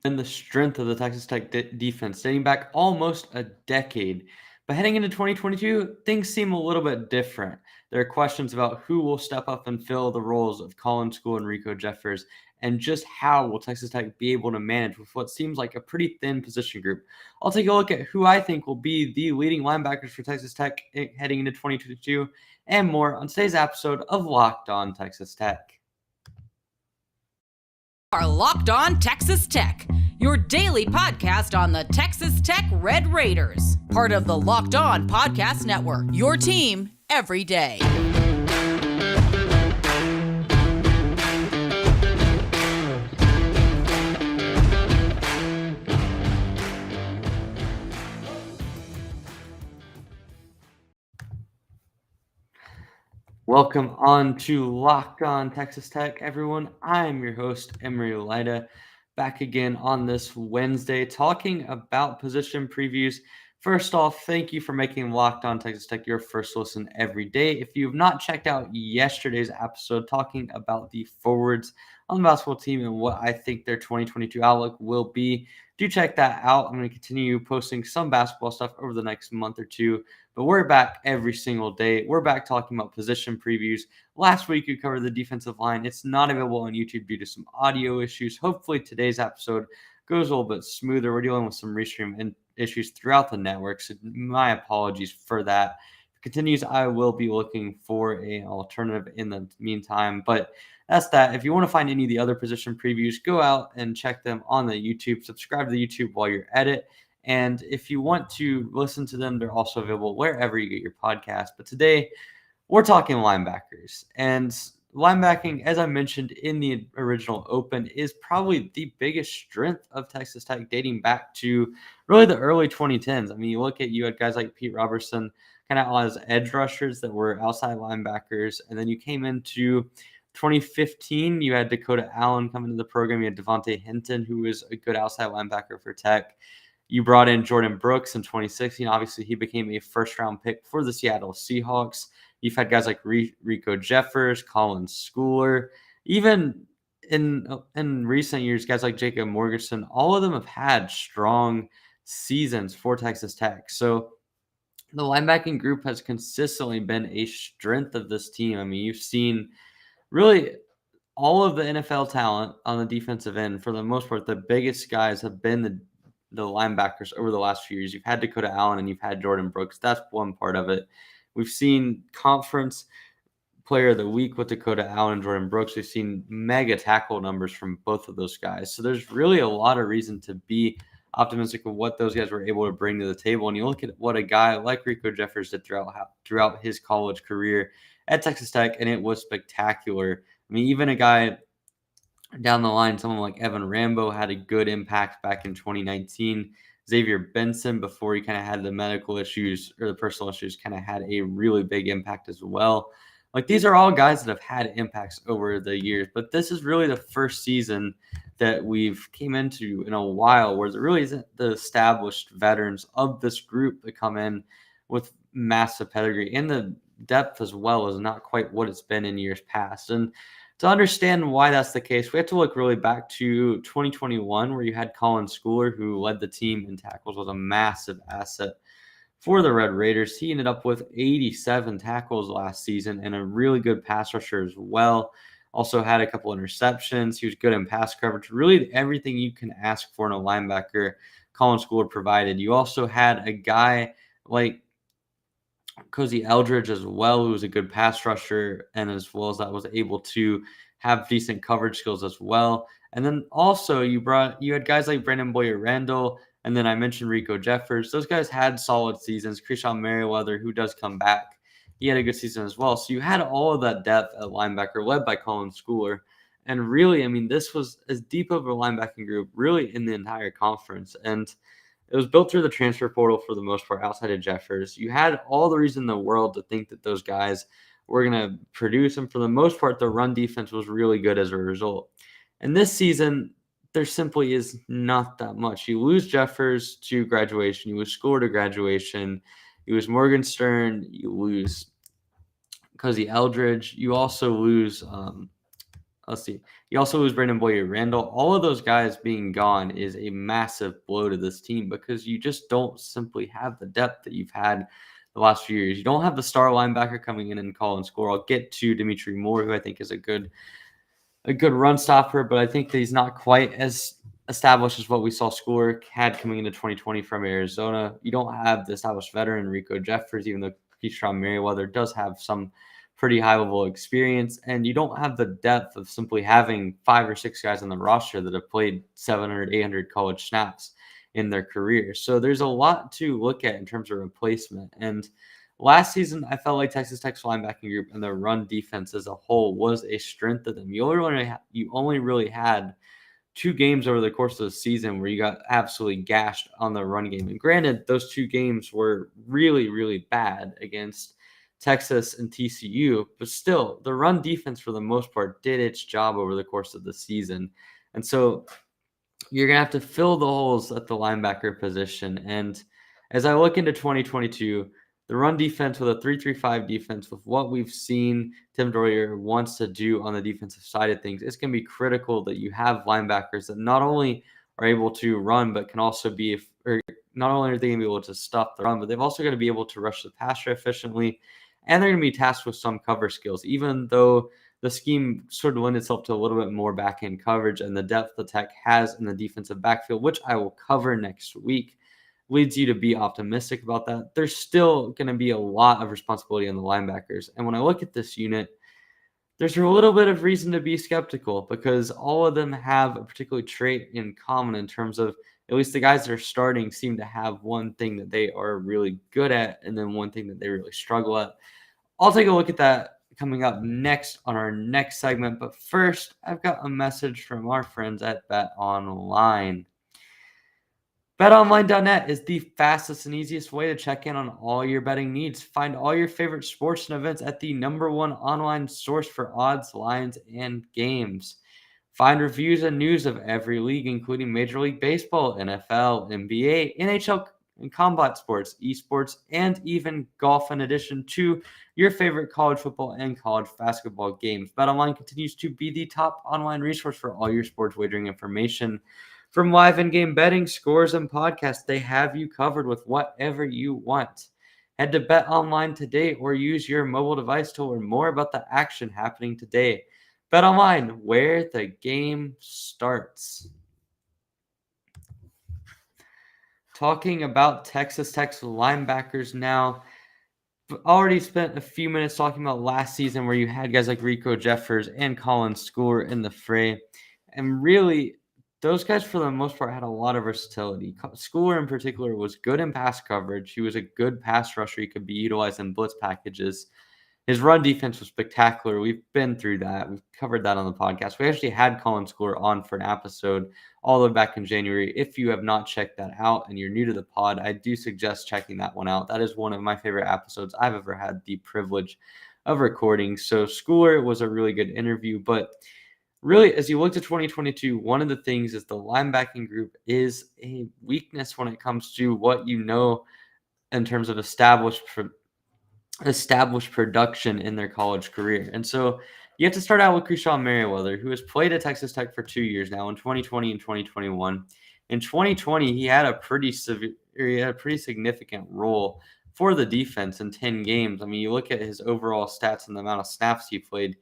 been the strength of the Texas Tech defense dating back almost a decade. But heading into 2022, things seem a little bit different. There are questions about who will step up and fill the roles of Colin School and Riko Jeffers, and just how will Texas Tech be able to manage with what seems like a pretty thin position group. I'll take a look at who I think will be the leading linebackers for Texas Tech heading into 2022 and more on today's episode of Locked On Texas Tech. Are Locked On Texas Tech, your daily podcast on the Texas Tech Red Raiders, part of the Locked On Podcast Network, your team every day. Welcome on to Locked On Texas Tech, everyone. I'm your host, Emery Lida, back again on this Wednesday talking about position previews. First off, thank you for making Locked On Texas Tech your first listen every day. If you have not checked out yesterday's episode talking about the forwards on the basketball team and what I think their 2022 outlook will be, do check that out. I'm going to continue posting some basketball stuff over the next month or two. But we're back every single day. We're back talking about position previews. Last week, we covered the defensive line. It's not available on YouTube due to some audio issues. Hopefully, today's episode goes a little bit smoother. We're dealing with some restream issues throughout the network, so my apologies for that. If it continues, I will be looking for an alternative in the meantime. But that's that. If you want to find any of the other position previews, go out and check them on the YouTube. Subscribe to the YouTube while you're at it. And if you want to listen to them, they're also available wherever you get your podcast. But today, we're talking linebackers. And linebacking, as I mentioned in the original open, is probably the biggest strength of Texas Tech dating back to really the early 2010s. I mean, you had guys like Pete Robertson kind of as edge rushers that were outside linebackers. And then you came into 2015, you had Dakota Allen come into the program. You had Devontae Hinton, who was a good outside linebacker for Tech. You brought in Jordan Brooks in 2016. Obviously, he became a first-round pick for the Seattle Seahawks. You've had guys like Riko Jeffers, Colin Schooler. Even in recent years, guys like Jacob Morganson, all of them have had strong seasons for Texas Tech. So the linebacking group has consistently been a strength of this team. I mean, you've seen really all of the NFL talent on the defensive end. For the most part, the biggest guys have been the linebackers over the last few years. You've had Dakota Allen and you've had Jordan Brooks. That's one part of it. We've seen conference player of the week with Dakota Allen and Jordan Brooks. We've seen mega tackle numbers from both of those guys. So there's really a lot of reason to be optimistic of what those guys were able to bring to the table. And you look at what a guy like Riko Jeffers did throughout his college career at Texas Tech, and it was spectacular. I mean, even a guy down the line, someone like Evan Rambo had a good impact back in 2019. Xavier Benson, before he kind of had the medical issues or the personal issues, kind of had a really big impact as well. Like, these are all guys that have had impacts over the years, but this is really the first season that we've came into in a while where there really isn't the established veterans of this group that come in with massive pedigree, and the depth as well is not quite what it's been in years past. And to understand why that's the case, we have to look really back to 2021, where you had Colin Schooler, who led the team in tackles, was a massive asset for the Red Raiders. He ended up with 87 tackles last season and a really good pass rusher as well. Also had a couple interceptions. He was good in pass coverage. Really everything you can ask for in a linebacker, Colin Schooler provided. You also had a guy like Cozy Eldridge as well, who was a good pass rusher, and as well as that was able to have decent coverage skills as well. And then also you had guys like Brandon Boyer Randall, and then I mentioned Riko Jeffers. Those guys had solid seasons. Krishan Merriweather, who does come back, he had a good season as well. So you had all of that depth at linebacker led by Colin Schooler. And really, I mean, this was as deep of a linebacking group really in the entire conference. And it was built through the transfer portal for the most part outside of Jeffers. You had all the reason in the world to think that those guys were going to produce, and for the most part, the run defense was really good as a result. And this season, there simply is not that much. You lose Jeffers to graduation. You lose Schooler to graduation. You lose Morgenstern. You lose Cozy Eldridge. You also lose let's see. You also lose Brandon Boyer-Randall. All of those guys being gone is a massive blow to this team because you just don't simply have the depth that you've had the last few years. You don't have the star linebacker coming in and Colin score. I'll get to Dimitri Moore, who I think is a good run stopper, but I think that he's not quite as established as what we saw School had coming into 2020 from Arizona. You don't have the established veteran Riko Jeffers, even though Keyshawn Merriweather does have some pretty high-level experience, and you don't have the depth of simply having 5 or 6 guys on the roster that have played 700, 800 college snaps in their career. So there's a lot to look at in terms of replacement. And last season, I felt like Texas Tech's linebacking group and the run defense as a whole was a strength of them. You only really had 2 games over the course of the season where you got absolutely gashed on the run game. And granted, those 2 games were really, really bad against Texas and TCU, but still, the run defense for the most part did its job over the course of the season. And so you're going to have to fill the holes at the linebacker position. And as I look into 2022, the run defense with a 3-3-5 defense, with what we've seen Tim DeRuyter wants to do on the defensive side of things, it's going to be critical that you have linebackers that not only are able to run, but can also be, or not only are they going to be able to stop the run, but they've also got to be able to rush the passer efficiently. And they're going to be tasked with some cover skills, even though the scheme sort of lends itself to a little bit more back-end coverage, and the depth the Tech has in the defensive backfield, which I will cover next week, leads you to be optimistic about that. There's still going to be a lot of responsibility on the linebackers. And when I look at this unit, there's a little bit of reason to be skeptical because all of them have a particular trait in common in terms of, at least the guys that are starting seem to have one thing that they are really good at and then one thing that they really struggle at. I'll take a look at that coming up next on our next segment. But first, I've got a message from our friends at BetOnline. BetOnline.net is the fastest and easiest way to check in on all your betting needs. Find all your favorite sports and events at the #1 online source for odds, lines, and games. Find reviews and news of every league, including Major League Baseball, NFL, NBA, NHL, and combat sports, esports, and even golf, in addition to your favorite college football and college basketball games. BetOnline continues to be the top online resource for all your sports wagering information. From live in-game betting, scores, and podcasts, they have you covered with whatever you want. Head to BetOnline today or use your mobile device to learn more about the action happening today. BetOnline, where the game starts. Talking about Texas Tech's linebackers now. Already spent a few minutes talking about last season where you had guys like Riko Jeffers and Colin Schooler in the fray. And really, those guys, for the most part, had a lot of versatility. Schooler, in particular, was good in pass coverage. He was a good pass rusher. He could be utilized in blitz packages. His run defense was spectacular. We've been through that. We've covered that on the podcast. We actually had Colin Schooler on for an episode all the way back in January. If you have not checked that out and you're new to the pod, I do suggest checking that one out. That is one of my favorite episodes I've ever had the privilege of recording. So Schooler was a really good interview. But really, as you look to 2022, one of the things is the linebacking group is a weakness when it comes to what you know in terms of established production in their college career. And so you have to start out with Keyshawn Merriweather, who has played at Texas Tech for 2 years now, in 2020 and 2021. In 2020, he had a pretty significant role for the defense in 10 games. I mean, you look at his overall stats and the amount of snaps he played.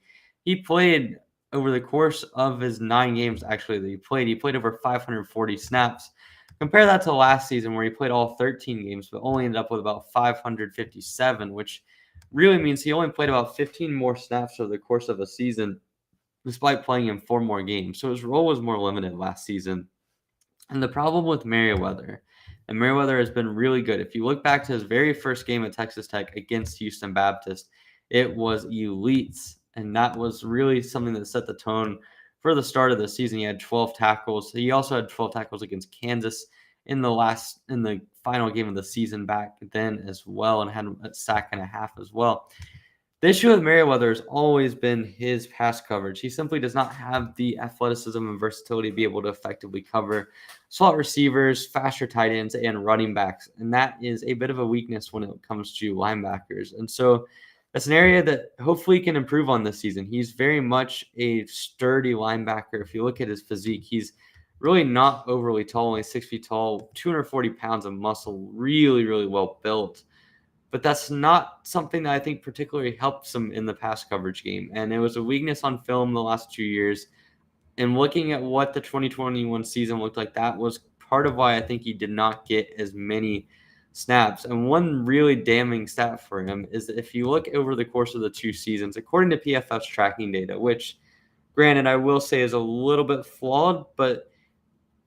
He played over the course of his 9 games, actually, that he played over 540 snaps. Compare that to last season where he played all 13 games, but only ended up with about 557, which really means he only played about 15 more snaps over the course of a season, despite playing in 4 more games. So his role was more limited last season. And the problem with Merriweather, and Merriweather has been really good. If you look back to his very first game at Texas Tech against Houston Baptist, it was elite. And that was really something that set the tone for the start of the season. He had 12 tackles. He also had 12 tackles against Kansas in the final game of the season back then as well, and had a sack and a half as well. The issue with Merriweather has always been his pass coverage. He simply does not have the athleticism and versatility to be able to effectively cover slot receivers, faster tight ends, and running backs. And that is a bit of a weakness when it comes to linebackers. And so that's an area that hopefully can improve on this season. He's very much a sturdy linebacker. If you look at his physique, he's really not overly tall, only 6 feet tall, 240 pounds of muscle, really, really well built. But that's not something that I think particularly helps him in the pass coverage game. And it was a weakness on film the last 2 years. And looking at what the 2021 season looked like, that was part of why I think he did not get as many snaps. And one really damning stat for him is that if you look over the course of the 2 seasons, according to PFF's tracking data, which granted I will say is a little bit flawed, but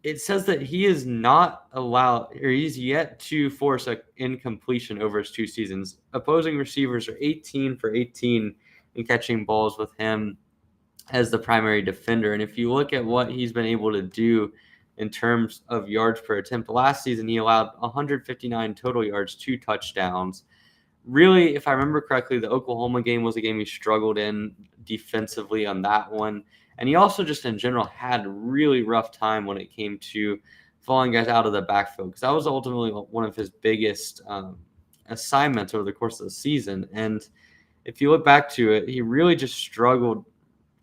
it says that he is not allowed, or he's yet to force an incompletion over his 2 seasons. Opposing receivers are 18 for 18 in catching balls with him as the primary defender. And if you look at what he's been able to do in terms of yards per attempt, last season he allowed 159 total yards, 2 touchdowns. Really, if I remember correctly, the Oklahoma game was a game he struggled in defensively on that one. And he also just in general had a really rough time when it came to falling guys out of the backfield, because that was ultimately one of his biggest assignments over the course of the season. And if you look back to it, he really just struggled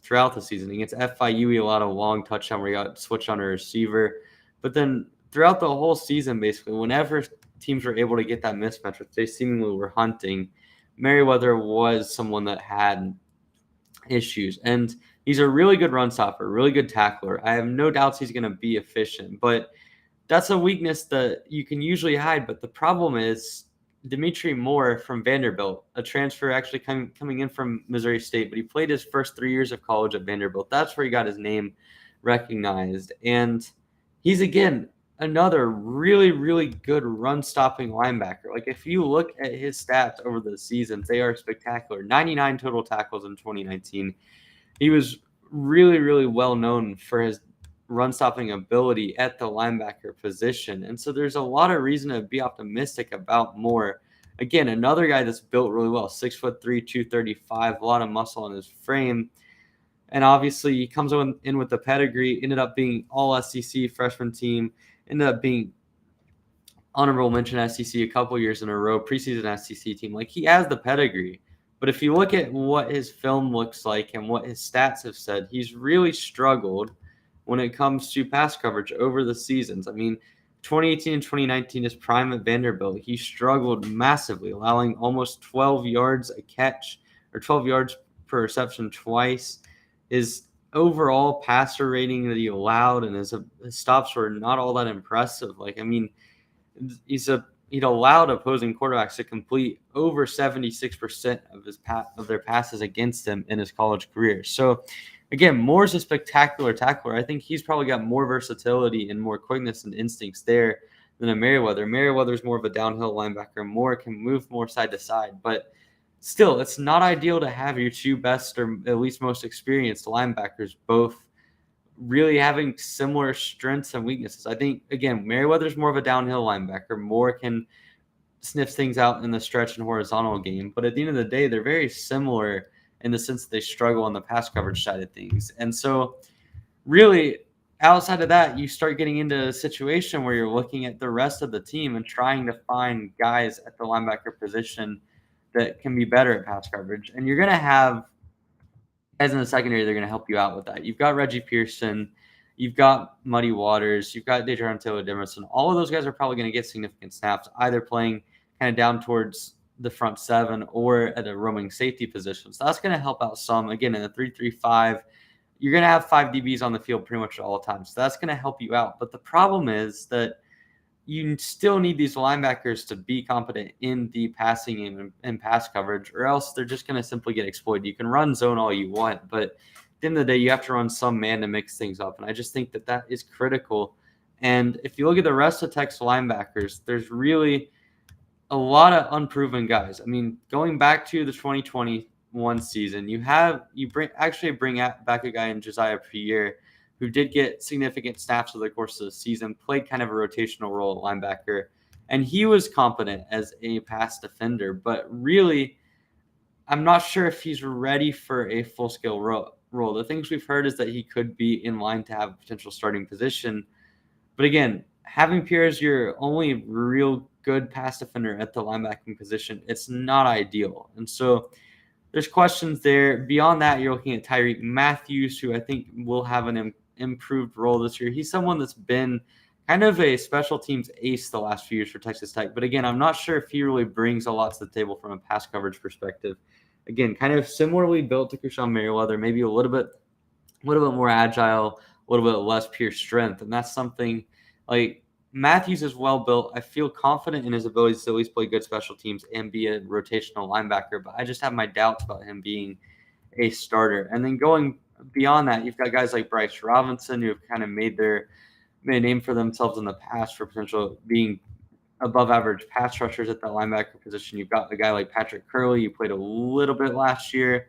throughout the season. Against FIU, he allowed a long touchdown where he got switched on a receiver. But then throughout the whole season, basically, whenever teams were able to get that mismatch, which they seemingly were hunting, Merriweather was someone that had issues. And he's a really good run stopper, really good tackler. I have no doubts he's going to be efficient, but that's a weakness that you can usually hide. But the problem is Dimitri Moore from Vanderbilt, a transfer actually coming in from Missouri State, but he played his first 3 years of college at Vanderbilt. That's where he got his name recognized. And he's, again, another really, really good run-stopping linebacker. Like, if you look at his stats over the seasons, they are spectacular. 99 total tackles in 2019. He was really, really well known for his run-stopping ability at the linebacker position. And so there's a lot of reason to be optimistic about Moore. Again, another guy that's built really well, 6'3", 235, a lot of muscle in his frame. And obviously he comes in with the pedigree, ended up being all SEC freshman team, ended up being honorable mention SEC a couple years in a row, preseason SEC team. Like, he has the pedigree. But if you look at what his film looks like and what his stats have said, he's really struggled when it comes to pass coverage over the seasons. I mean, 2018 and 2019, his prime at Vanderbilt, he struggled massively, allowing almost 12 yards a catch, or 12 yards per reception twice. His overall passer rating that he allowed and his stops were not all that impressive. Like, I mean, he'd allowed opposing quarterbacks to complete over 76% of their passes against him in his college career. So, again, Moore's a spectacular tackler. I think he's probably got more versatility and more quickness and instincts there than a Merriweather. Merriweather's more of a downhill linebacker. Moore can move more side to side, but still, it's not ideal to have your 2 best or at least most experienced linebackers both really having similar strengths and weaknesses. I think, again, Merriweather's more of a downhill linebacker. Moore can sniff things out in the stretch and horizontal game. But at the end of the day, they're very similar in the sense that they struggle on the pass coverage side of things. And so really, outside of that, you start getting into a situation where you're looking at the rest of the team and trying to find guys at the linebacker position that can be better at pass coverage. And you're going to have guys in the secondary, they're going to help you out with that. You've got Reggie Pearson, you've got Muddy Waters, you've got Dejon Taylor-Demerson. All of those guys are probably going to get significant snaps, either playing kind of down towards the front 7 or at a roaming safety position. So that's going to help out some. Again, in the 3-3-5, you're going to have 5 DBs on the field pretty much at all times. So that's going to help you out. But the problem is that you still need these linebackers to be competent in the passing game and pass coverage, or else they're just going to simply get exploited. You can run zone all you want, but at the end of the day, you have to run some man to mix things up. And I just think that that is critical. And if you look at the rest of Tech's linebackers, there's really a lot of unproven guys. I mean, going back to the 2021 season, you bring back a guy in Josiah Pierre who did get significant snaps over the course of the season, played kind of a rotational role at linebacker, and he was competent as a pass defender. But really, I'm not sure if he's ready for a full-scale role. The things we've heard is that he could be in line to have a potential starting position. But again, having Pierre as your only real good pass defender at the linebacking position, it's not ideal. And so there's questions there. Beyond that, you're looking at Tyreek Matthews, who I think will have an improved role this year. He's someone that's been kind of a special teams ace the last few years for Texas Tech. But again, I'm not sure if he really brings a lot to the table from a pass coverage perspective. Again, kind of similarly built to Krishan Merriweather, maybe a little bit more agile, a little bit less pure strength. And that's something like Matthews is well built. I feel confident in his abilities to at least play good special teams and be a rotational linebacker, but I just have my doubts about him being a starter. And then going beyond that, you've got guys like Bryce Robinson who have kind of made a name for themselves in the past for potential being above average pass rushers at the linebacker position. You've got a guy like Patrick Curley, who played a little bit last year.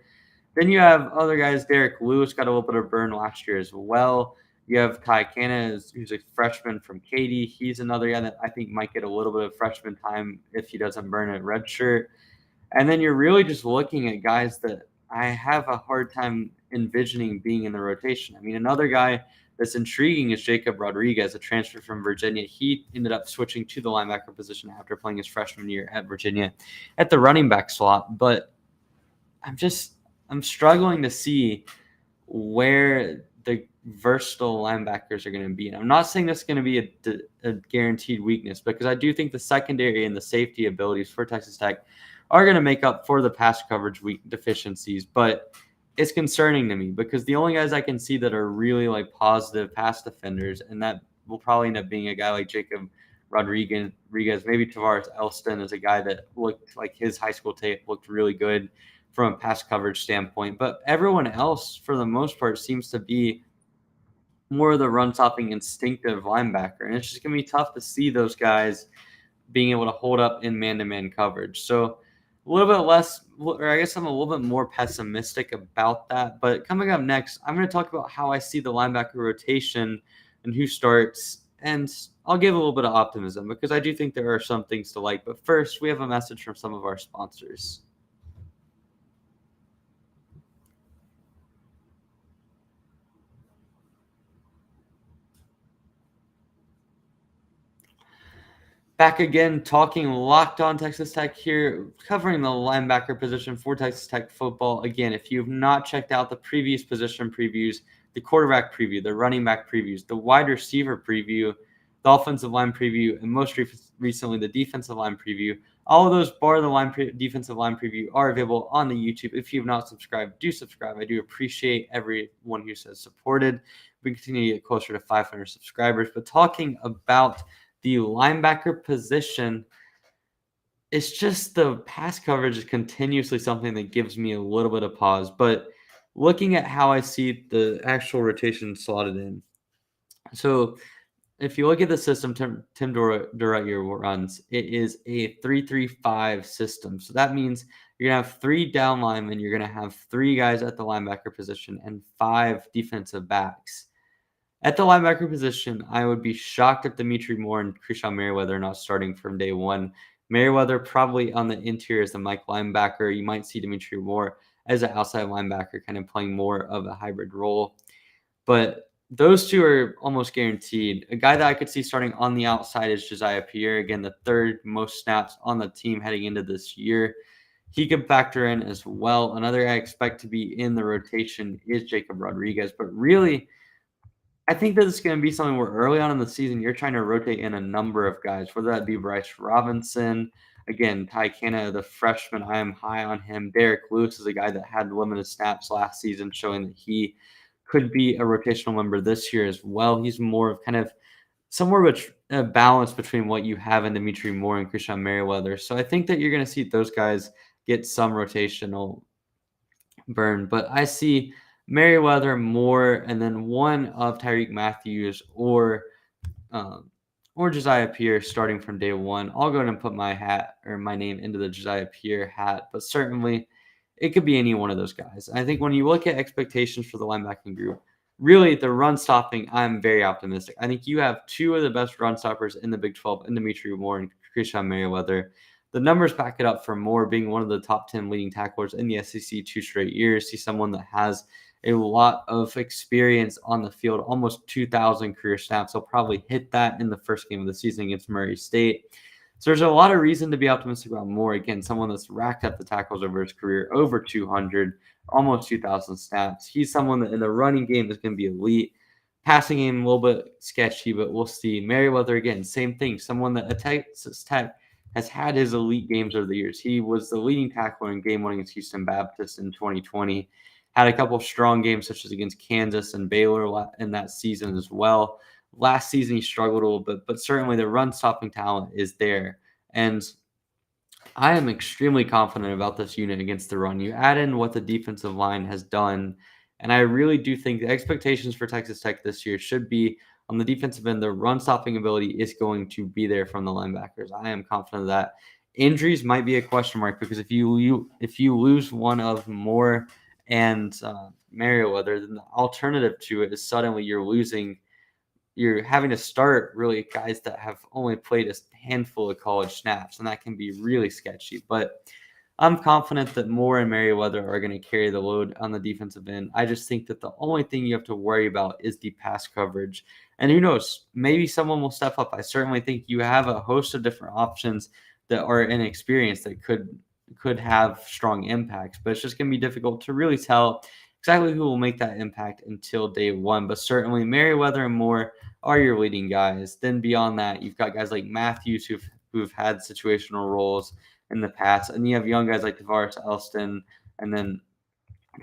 Then you have other guys. Derrick Lewis got a little bit of burn last year as well. You have Kai Canna, who's a freshman from Katy. He's another guy that I think might get a little bit of freshman time if he doesn't burn a red shirt. And then you're really just looking at guys that I have a hard time envisioning being in the rotation. I mean, another guy that's intriguing is Jacob Rodriguez, a transfer from Virginia. He ended up switching to the linebacker position after playing his freshman year at Virginia at the running back slot. But I'm struggling to see where the versatile linebackers are going to be. And I'm not saying that's going to be a guaranteed weakness, because I do think the secondary and the safety abilities for Texas Tech are going to make up for the pass coverage deficiencies. But it's concerning to me because the only guys I can see that are really like positive pass defenders, and that will probably end up being a guy like Jacob Rodriguez, maybe Tavares Elston is a guy that looked like his high school tape looked really good from a pass coverage standpoint. But everyone else, for the most part, seems to be more of the run-stopping instinctive linebacker. And it's just going to be tough to see those guys being able to hold up in man-to-man coverage. So a little bit less, or I guess I'm a little bit more pessimistic about that. But coming up next, I'm going to talk about how I see the linebacker rotation and who starts. And I'll give a little bit of optimism because I do think there are some things to like. But first, we have a message from some of our sponsors. Back again, talking Locked On Texas Tech here, covering the linebacker position for Texas Tech football. Again, if you have not checked out the previous position previews, the quarterback preview, the running back previews, the wide receiver preview, the offensive line preview, and most recently the defensive line preview, all of those bar the defensive line preview are available on the YouTube. If you have not subscribed, do subscribe. I do appreciate everyone who says supported. We continue to get closer to 500 subscribers. But talking about the linebacker position, it's just the pass coverage is continuously something that gives me a little bit of pause. But looking at how I see the actual rotation slotted in. So if you look at the system Tim DeRuyter runs, it is a 3-3-5 system. So that means you're going to have 3 down linemen, you're going to have 3 guys at the linebacker position, and 5 defensive backs. At the linebacker position, I would be shocked if Dimitri Moore and Krishan Merriweather are not starting from day one. Merriweather probably on the interior as the Mike linebacker. You might see Dimitri Moore as an outside linebacker, kind of playing more of a hybrid role. But those two are almost guaranteed. A guy that I could see starting on the outside is Josiah Pierre. Again, the 3rd most snaps on the team heading into this year. He could factor in as well. Another guy I expect to be in the rotation is Jacob Rodriguez. But really, I think that it's going to be something where early on in the season, you're trying to rotate in a number of guys, whether that be Bryce Robinson, again, Ty Canna, the freshman, I am high on him. Derrick Lewis is a guy that had limited snaps last season, showing that he could be a rotational member this year as well. He's more of kind of somewhere a balance between what you have in Dimitri Moore and Krishan Merriweather. So I think that you're going to see those guys get some rotational burn. But I see Merriweather, Moore, and then one of Tyreek Matthews or Josiah Pierre starting from day one. I'll go ahead and put my name into the Josiah Pierre hat, but certainly it could be any one of those guys. I think when you look at expectations for the linebacking group, really the run stopping, I'm very optimistic. I think you have 2 of the best run stoppers in the Big 12 in Dimitri Moore and Krishan Merriweather. The numbers back it up for Moore being one of the top 10 leading tacklers in the SEC 2 straight years. He's someone that has a lot of experience on the field, almost 2,000 career snaps. He'll probably hit that in the first game of the season against Murray State. So there's a lot of reason to be optimistic about Moore. Again, someone that's racked up the tackles over his career, over 200, almost 2,000 snaps. He's someone that in the running game is going to be elite. Passing game a little bit sketchy, but we'll see. Merriweather, again, same thing. Someone that at Texas Tech has had his elite games over the years. He was the leading tackler in game one against Houston Baptist in 2020. Had a couple strong games, such as against Kansas and Baylor in that season as well. Last season, he struggled a little bit, but certainly the run stopping talent is there. And I am extremely confident about this unit against the run. You add in what the defensive line has done, and I really do think the expectations for Texas Tech this year should be on the defensive end. The run stopping ability is going to be there from the linebackers. I am confident of that. Injuries might be a question mark because if you lose one of Moore and Merriweather, then the alternative to it is suddenly you're having to start really guys that have only played a handful of college snaps, and that can be really sketchy. But I'm confident that Moore and Merriweather are going to carry the load on the defensive end. I just think that the only thing you have to worry about is the pass coverage. And who knows, maybe someone will step up. I certainly think you have a host of different options that are inexperienced that could have strong impacts, but it's just going to be difficult to really tell exactly who will make that impact until day one. But certainly Merriweather and Moore are your leading guys. Then beyond that, you've got guys like Matthews who've had situational roles in the past, and you have young guys like Tavares Elston, and then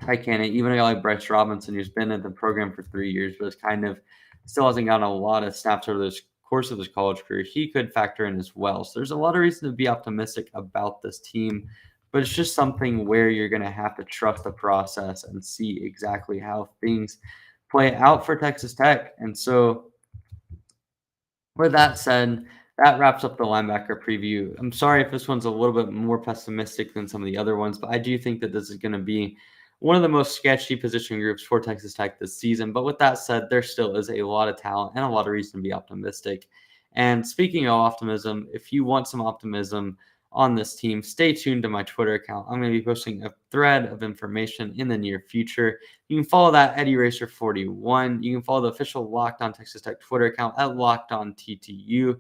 Ty Cannon, even a guy like Bryce Robinson, who's been in the program for 3 years, but is kind of still hasn't gotten a lot of snaps over the course of his college career. He could factor in as well. So there's a lot of reason to be optimistic about this team, but it's just something where you're going to have to trust the process and see exactly how things play out for Texas Tech. And so with that said, that wraps up the linebacker preview. I'm sorry if this one's a little bit more pessimistic than some of the other ones, but I do think that this is going to be one of the most sketchy position groups for Texas Tech this season. But with that said, there still is a lot of talent and a lot of reason to be optimistic. And speaking of optimism, if you want some optimism on this team, stay tuned to my Twitter account. I'm going to be posting a thread of information in the near future. You can follow that at Eraser41. You can follow the official Locked On Texas Tech Twitter account at Locked On TTU.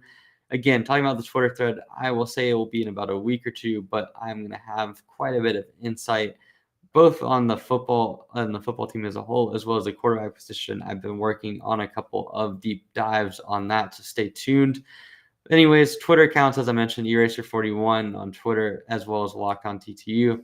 Again, talking about the Twitter thread, I will say it will be in about a week or two, but I'm going to have quite a bit of insight both on the football team as a whole, as well as the quarterback position. I've been working on a couple of deep dives on that, so stay tuned. Anyways, Twitter accounts, as I mentioned, Eraser41 on Twitter, as well as Locked On TTU. You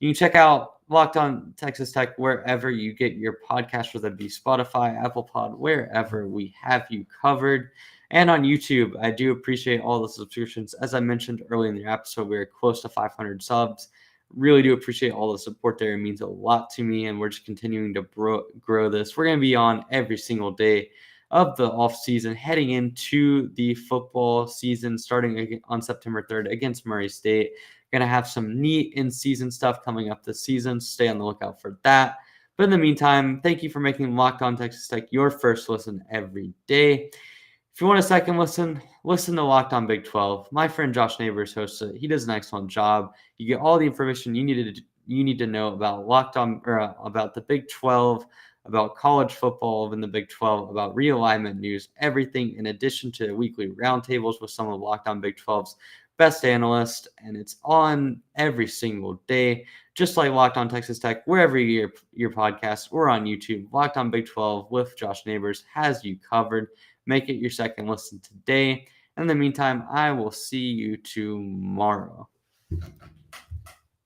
can check out Locked On Texas Tech wherever you get your podcast, whether it be Spotify, Apple Pod, wherever we have you covered. And on YouTube, I do appreciate all the subscriptions. As I mentioned early in the episode, we're close to 500 subs. Really do appreciate all the support there. It means a lot to me, and we're just continuing to grow this. We're going to be on every single day of the offseason, heading into the football season, starting on September 3rd against Murray State. Going to have some neat in-season stuff coming up this season. Stay on the lookout for that. But in the meantime, thank you for making Locked On Texas Tech your first listen every day. If you want a second listen to Locked On Big 12. My friend Josh Neighbors hosts it. He does an excellent job. You get all the information you need to know about Locked On, or about the Big 12, about college football in the Big 12, about realignment news, everything in addition to weekly roundtables with some of Locked On Big 12's best analysts, and it's on every single day, just like Locked On Texas Tech, wherever you get your podcasts, or on YouTube. Locked On Big 12 with Josh Neighbors has you covered. Make it your second listen today. In the meantime, I will see you tomorrow.